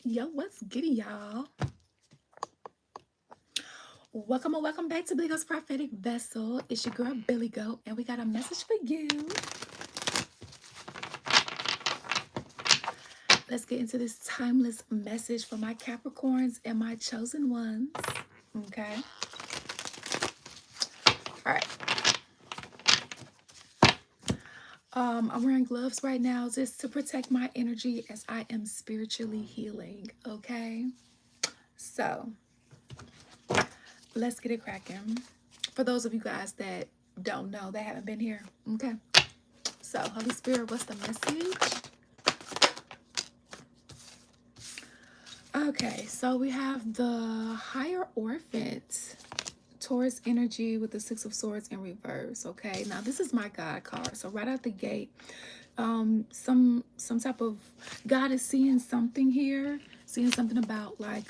Yo, what's giddy, y'all? Welcome or welcome back to Billy Goat's Prophetic Vessel. It's your girl, Billy Goat, and we got a message for you. Let's get into this timeless message for my Capricorns and my chosen ones. Okay. All right. I'm wearing gloves right now just to protect my energy as I am spiritually healing. Okay. So let's get it cracking. For those of you guys that don't know, that haven't been here. Okay. So, Holy Spirit, what's the message? Okay, so we have the Hierophant, Taurus energy with the Six of Swords in reverse. Okay, now this is my God card. So right out the gate, some type of God is seeing something here, seeing something about like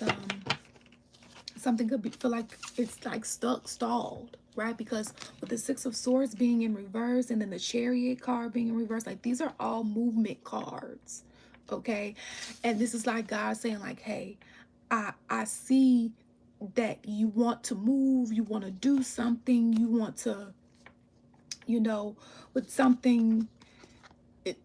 something could be feel like it's like stuck, stalled, right? Because with the Six of Swords being in reverse and then the Chariot card being in reverse, like these are all movement cards, okay? And this is like God saying like, hey, I see that you want to move, you want to do something, you want to, with something, it,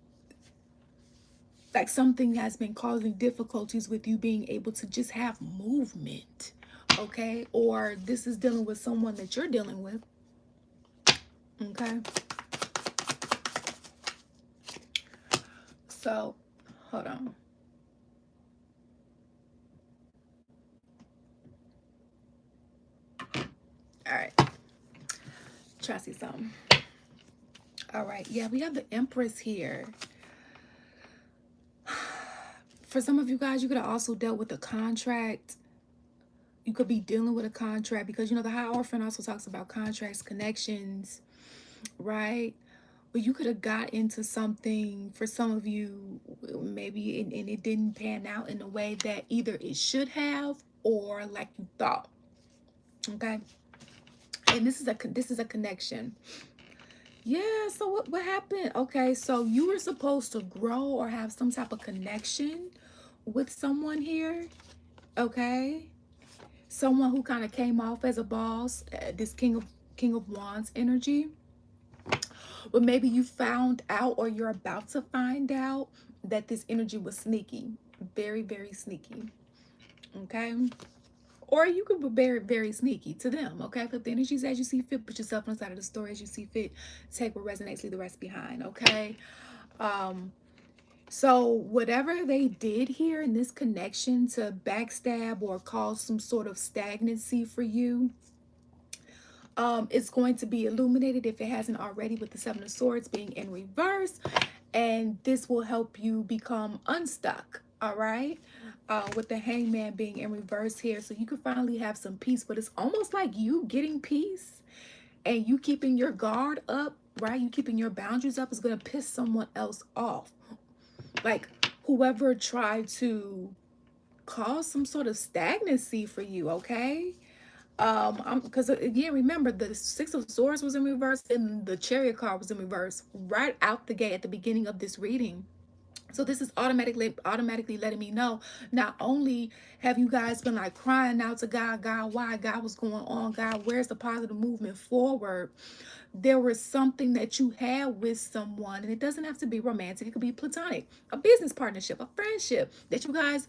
like something has been causing difficulties with you being able to just have movement, okay? Or this is dealing with someone that you're dealing with, okay? So, hold on. All right. Try to see something. All right. Yeah, we have the Empress here. For some of you guys, you could have also dealt with a contract. You could be dealing with a contract because, the Hierophant also talks about contracts, connections, right? But you could have got into something for some of you, maybe, and it didn't pan out in the way that either it should have or like you thought, okay? And this is a connection. Yeah, so what happened? Okay, so you were supposed to grow or have some type of connection with someone here, okay? Someone who kind of came off as a boss, this King of Wands energy. But maybe you found out or you're about to find out that this energy was sneaky, very, very sneaky, okay? Or you could be very, very sneaky to them, okay? Flip the energies as you see fit, put yourself on the side of the story as you see fit, take what resonates, leave the rest behind, okay? So whatever they did here in this connection to backstab or cause some sort of stagnancy for you, it's going to be illuminated if it hasn't already with the Seven of Swords being in reverse, and this will help you become unstuck, all right? With the Hangman being in reverse here, so you can finally have some peace. But it's almost like you getting peace and you keeping your guard up, right? You keeping your boundaries up is going to piss someone else off. Like whoever tried to cause some sort of stagnancy for you, okay? Because again, remember the Six of Swords was in reverse and the Chariot card was in reverse right out the gate at the beginning of this reading. So this is automatically letting me know, not only have you guys been like crying out to God, God, why, God, what's going on, God, where's the positive movement forward? There was something that you had with someone, and it doesn't have to be romantic, it could be platonic, a business partnership, a friendship that you guys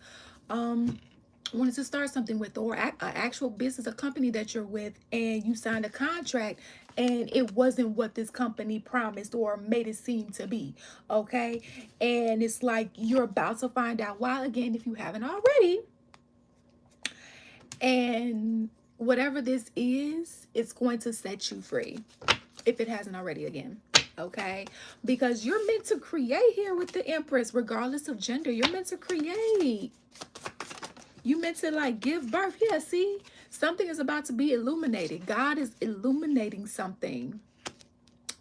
wanted to start something with, or an actual business, a company that you're with, and you signed a contract and it wasn't what this company promised or made it seem to be, okay? And it's like you're about to find out why, again, if you haven't already. And whatever this is, it's going to set you free if it hasn't already, again, okay? Because you're meant to create here with the Empress, regardless of gender. You're meant to create. You meant to like give birth. Yeah, see, something is about to be illuminated. God is illuminating something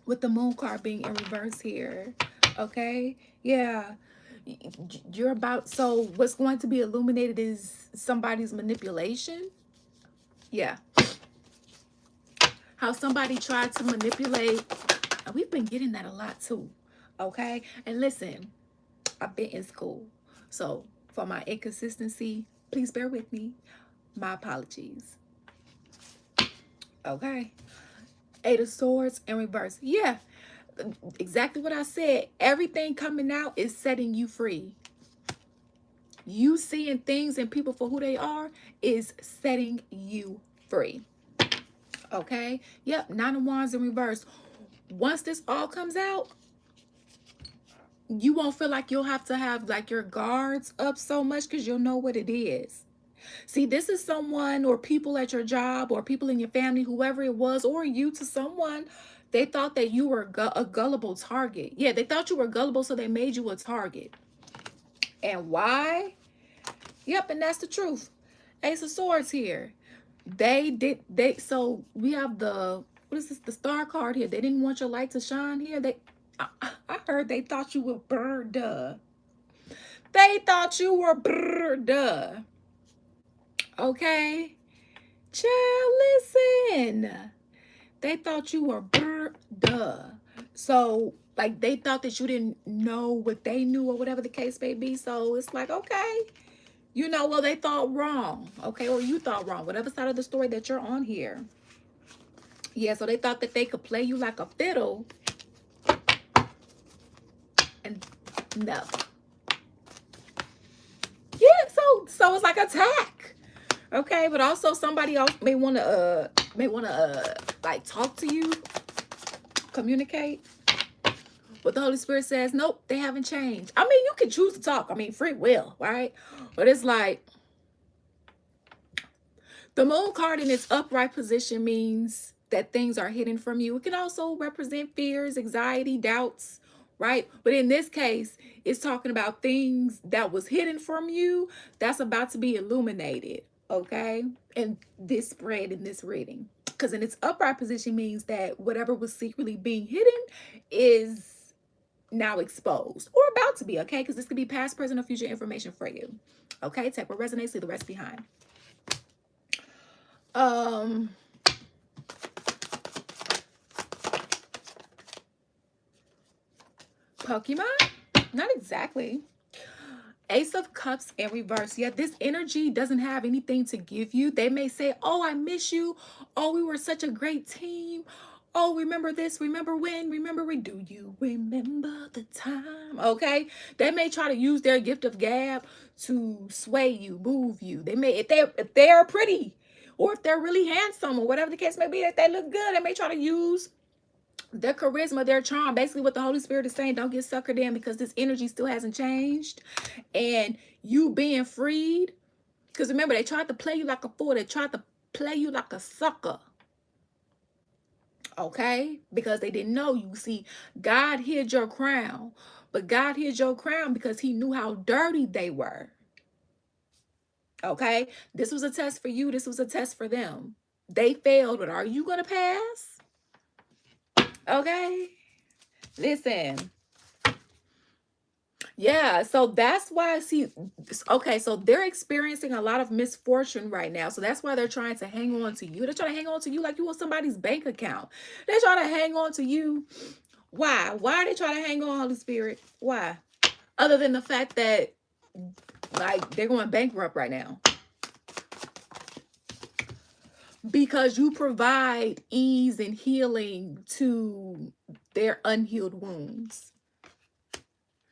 with the Moon card being in reverse here, okay? Yeah, you're about, so what's going to be illuminated is somebody's manipulation. Yeah, how somebody tried to manipulate. And we've been getting that a lot too, okay? And listen, I've been in school, so For my inconsistency, please bear with me. My apologies. Okay. Eight of Swords in reverse. Yeah, exactly what I said. Everything coming out is setting you free. You seeing things and people for who they are is setting you free. Okay? Yep, Nine of Wands in reverse. Once this all comes out, you won't feel like you'll have to have like your guards up so much because you'll know what it is. See, this is someone or people at your job or people in your family, whoever it was, or you to someone, they thought that you were a gullible target. Yeah, they thought you were gullible, so they made you a target. And why? Yep, and that's the truth. Ace of Swords here. So we have what is this? The Star card here. They didn't want your light to shine here. I heard they thought you were burned. They thought you were burned. Okay? Child, listen. They thought you were burned. So, like, they thought that you didn't know what they knew or whatever the case may be. So, it's like, okay. You know, well, they thought wrong. Okay? Or you thought wrong. Whatever side of the story that you're on here. Yeah, so they thought that they could play you like a fiddle. And no. Yeah, so it's like attack. Okay, but also somebody else may want to like talk to you, communicate. But the Holy Spirit says, nope, they haven't changed. I mean, you can choose to talk. I mean, free will, right? But it's like the Moon card in its upright position means that things are hidden from you. It can also represent fears, anxiety, doubts, right? But in this case, it's talking about things that was hidden from you that's about to be illuminated, okay? And this spread in this reading. Because in its upright position means that whatever was secretly being hidden is now exposed or about to be, okay? Because this could be past, present, or future information for you. Okay, take what resonates, leave the rest behind. Pokemon? Not exactly. Ace of Cups in reverse. Yeah, this energy doesn't have anything to give you. They may say, oh, I miss you. Oh, we were such a great team. Oh, remember this, remember when, remember we do you remember the time? Okay, they may try to use their gift of gab to sway you, move you. They may, if they're pretty or if they're really handsome or whatever the case may be, if they look good, they may try to use their charisma, their charm. Basically what the Holy Spirit is saying, don't get suckered in because this energy still hasn't changed. And you being freed, because remember, they tried to play you like a fool. They tried to play you like a sucker. Okay? Because they didn't know you. See, God hid your crown. But God hid your crown because he knew how dirty they were. Okay? This was a test for you. This was a test for them. They failed, but are you going to pass? Okay? Listen. Yeah, so that's why I see, okay, so they're experiencing a lot of misfortune right now. So that's why they're trying to hang on to you. They're trying to hang on to you like you want somebody's bank account. They're trying to hang on to you. Why? Why are they trying to hang on, Holy Spirit? Why? Other than the fact that, like, they're going bankrupt right now. Because you provide ease and healing to their unhealed wounds.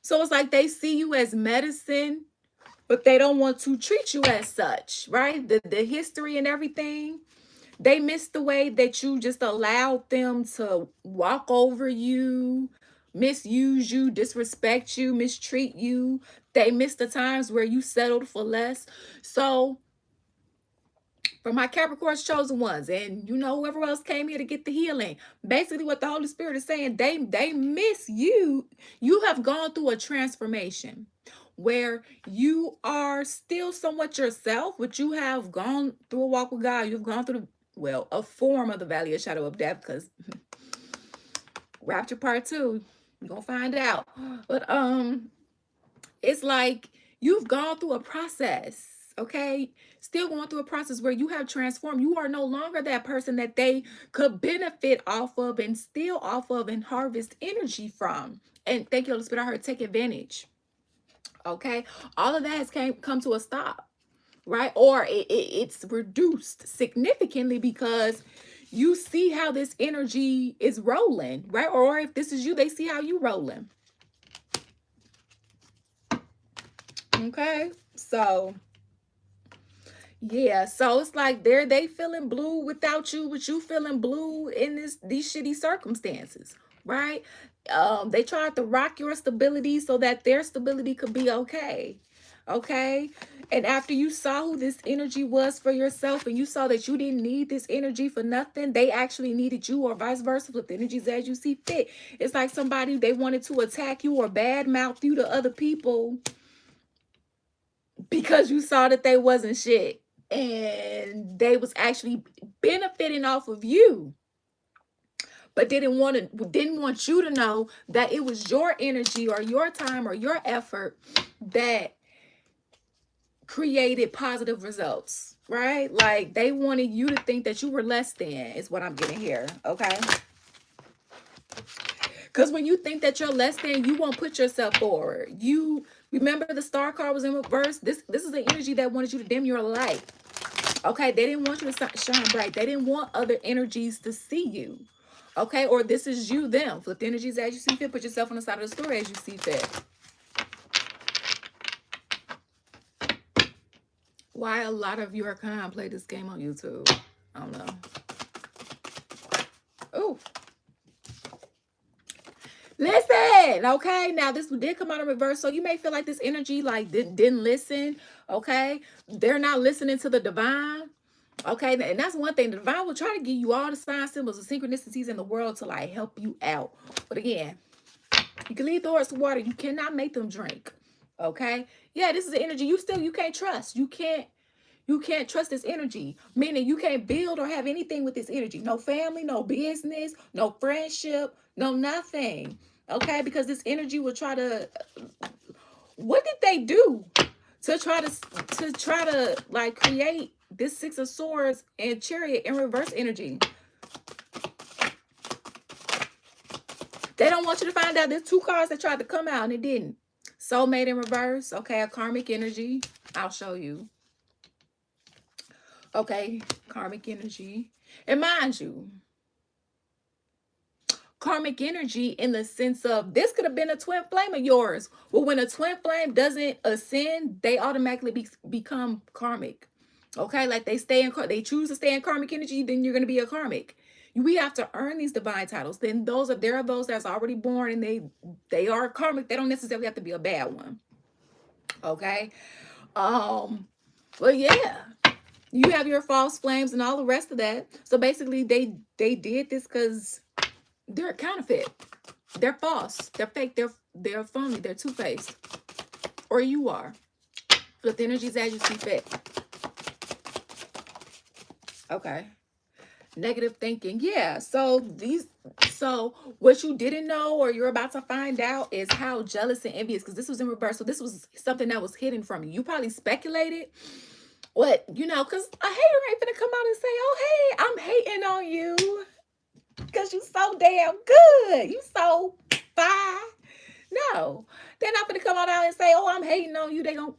So it's like they see you as medicine, but they don't want to treat you as such, right? The history and everything. They miss the way that you just allowed them to walk over you, misuse you, disrespect you, mistreat you. They miss the times where you settled for less. So for my Capricorn's chosen ones, and you know whoever else came here to get the healing, basically what the Holy Spirit is saying, they miss you. You have gone through a transformation where you are still somewhat yourself, but you have gone through a walk with God. You've gone through a form of the valley of shadow of death, because Rapture Part 2, you're gonna find out. But it's like you've gone through a process. Okay, still going through a process where you have transformed. You are no longer that person that they could benefit off of and steal off of and harvest energy from. And thank you, Holy Spirit, I heard take advantage. Okay, all of that has come to a stop, right? Or it's reduced significantly because you see how this energy is rolling, right? Or if this is you, they see how you rolling. Okay, so yeah, so it's like they feeling blue without you, but you feeling blue in these shitty circumstances, right? They tried to rock your stability so that their stability could be okay. Okay. And after you saw who this energy was for yourself and you saw that you didn't need this energy for nothing, they actually needed you, or vice versa, flip the energies as you see fit. It's like somebody, they wanted to attack you or bad mouth you to other people because you saw that they wasn't shit and they was actually benefiting off of you, but didn't want you to know that it was your energy or your time or your effort that created positive results, right? Like they wanted you to think that you were less than, is what I'm getting here. Okay, because when you think that you're less than, you won't put yourself forward. You remember the star card was in reverse. This is the energy that wanted you to dim your light. Okay, they didn't want you to shine bright. They didn't want other energies to see you. Okay, or this is you, them. Flip the energies as you see fit. Put yourself on the side of the story as you see fit. Why a lot of your kind play this game on YouTube? I don't know. Oh, listen. Okay, now this did come out in reverse, so you may feel like this energy like didn't listen. Okay, they're not listening to the divine. Okay, and that's one thing. The divine will try to give you all the signs, symbols, and synchronicities in the world to like help you out. But again, you can lead the horse to water. You cannot make them drink. Okay. Yeah, this is the energy you can't trust. You can't trust this energy. Meaning you can't build or have anything with this energy. No family, no business, no friendship, no nothing. Okay, because this energy will try to, what did they do to try to like create this Six of Swords and Chariot in reverse energy? They don't want you to find out. There's two cards that tried to come out and it didn't. Soulmate in reverse. Okay, a karmic energy. I'll show you. Okay, karmic energy. And mind you, karmic energy in the sense of this could have been a twin flame of yours. Well, when a twin flame doesn't ascend, they automatically become karmic. Okay, like they choose to stay in karmic energy, then you're going to be a karmic. We have to earn these divine titles. Then there are those that's already born and they are karmic. They don't necessarily have to be a bad one. Okay. Well, yeah. You have your false flames and all the rest of that. So basically they did this because they're counterfeit. They're false. They're fake. They're phony. They're two-faced. Or you are. Flip the energies as you see fit. Okay. Negative thinking. Yeah. So what you didn't know or you're about to find out is how jealous and envious, because this was in reverse. So this was something that was hidden from you. You probably speculated what, because a hater ain't gonna come out and say, oh, hey, I'm hating on you because you so damn good. You so fine. No, they're not gonna come out and say, oh, I'm hating on you. They gonna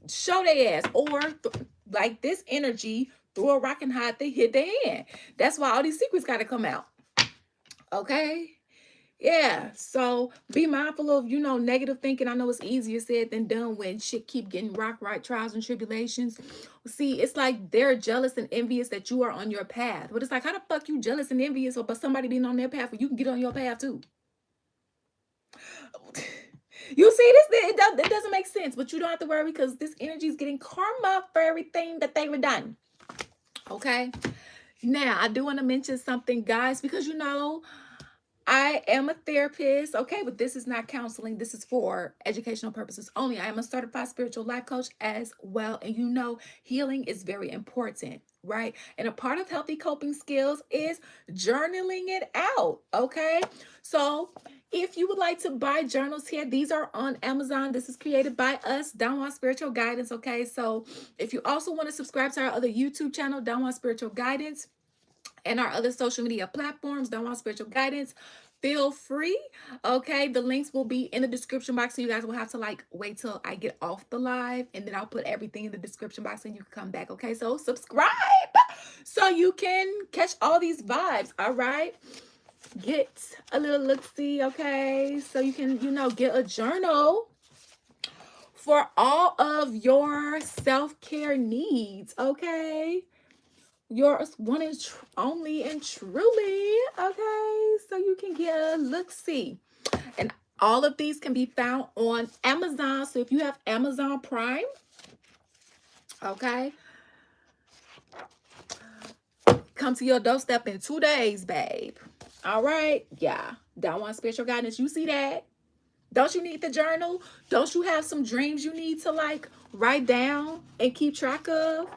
show their ass. Or like this energy, threw a rock and hide, they hit their hand. That's why all these secrets got to come out. Okay. Yeah. So be mindful of, negative thinking. I know it's easier said than done when shit keep getting rock right, trials and tribulations. See, it's like they're jealous and envious that you are on your path. But it's like, how the fuck you jealous and envious about somebody being on their path where you can get on your path too? You see this? It doesn't make sense, but you don't have to worry because this energy is getting karma for everything that they were done. Okay. Now, I do want to mention something, guys, because I am a therapist, okay, but this is not counseling. This is for educational purposes only. I am a certified spiritual life coach as well. And healing is very important, right? And a part of healthy coping skills is journaling it out, okay? So if you would like to buy journals here, these are on Amazon. This is created by us, Downward Spiritual Guidance, okay? So if you also want to subscribe to our other YouTube channel, Downward Spiritual Guidance, and our other social media platforms, Downward Spiritual Guidance, feel free. Okay, the links will be in the description box, so you guys will have to like wait till I get off the live, and then I'll put everything in the description box and you can come back. Okay, so subscribe so you can catch all these vibes. All right, get a little look-see. Okay, so you can, you know, get a journal for all of your self-care needs. Okay, yours one and only and truly. Okay, so you can get a look-see. And all of these can be found on Amazon. So if you have Amazon Prime, okay, come to your doorstep in 2 days, babe. All right. Yeah. That one spiritual guidance. You see that? Don't you need the journal? Don't you have some dreams you need to like write down and keep track of?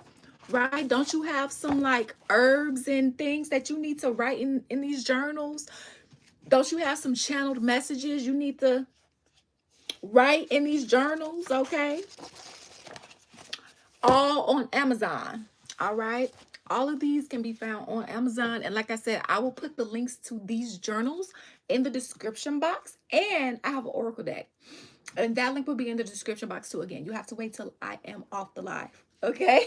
Right? Don't you have some like herbs and things that you need to write in these journals? Don't you have some channeled messages you need to write in these journals? Okay. All on Amazon. All right. All of these can be found on Amazon. And like I said, I will put the links to these journals in the description box. And I have an oracle deck. And that link will be in the description box too. Again, you have to wait till I am off the live. Okay.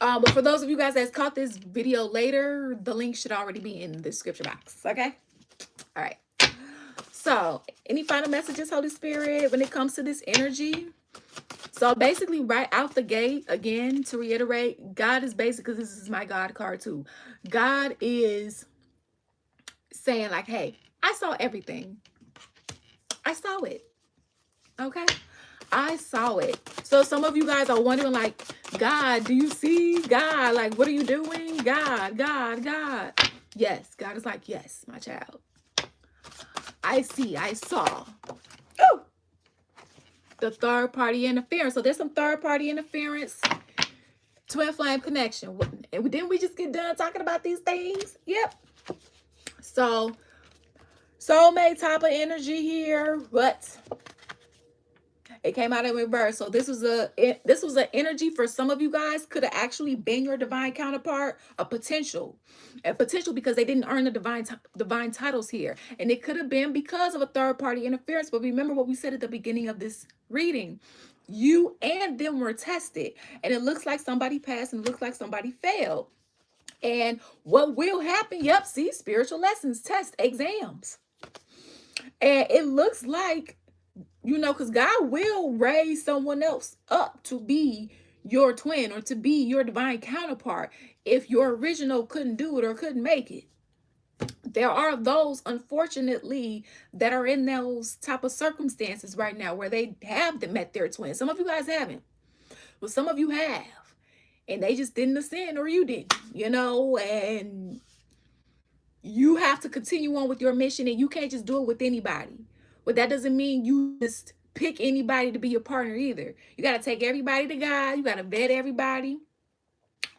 But for those of you guys that's caught this video later, the link should already be in the description box. Okay. All right. So any final messages, Holy Spirit, when it comes to this energy? So basically, right out the gate, again, to reiterate, God is basically, this is my God card too. God is saying like, hey, I saw everything. I saw it. Okay. I saw it. So some of you guys are wondering like, God, do you see? God, like, what are you doing? God. Yes. God is like, yes, my child. I see. I saw. Oh, the third party interference. So there's some third party interference. Twin flame connection. And didn't we just get done talking about these things? Yep. So soulmate type of energy here, but it came out in reverse. So this was an energy for some of you guys, could have actually been your divine counterpart, a potential because they didn't earn the divine titles here, and it could have been because of a third party interference. But remember what we said at the beginning of this reading. You and them were tested, and it looks like somebody passed and it looks like somebody failed. And what will happen? Yep, see, spiritual lessons, tests, exams. And it looks like, you know, because God will raise someone else up to be your twin or to be your divine counterpart if your original couldn't do it or couldn't make it. There are those, unfortunately, that are in those type of circumstances right now where they have met their twin. Some of you guys haven't, but some of you have. And they just didn't ascend, or you didn't, you know, and you have to continue on with your mission, and you can't just do it with anybody. But that doesn't mean you just pick anybody to be your partner either. You got to take everybody to God. You got to vet everybody.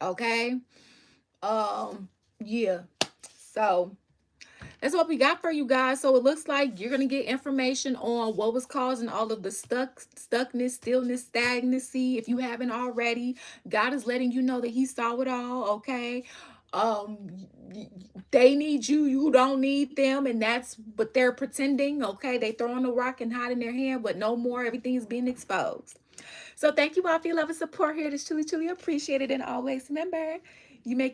Okay. Yeah. So that's what we got for you guys. So it looks like you're going to get information on what was causing all of the stuckness, stillness, stagnancy. If you haven't already, God is letting you know that he saw it all. Okay. They need you, you don't need them, and that's what they're pretending. Okay, they throwing a rock and hiding their hand, but no more. Everything's being exposed. So thank you all for your love and support here. It's truly appreciated. And always remember, you make your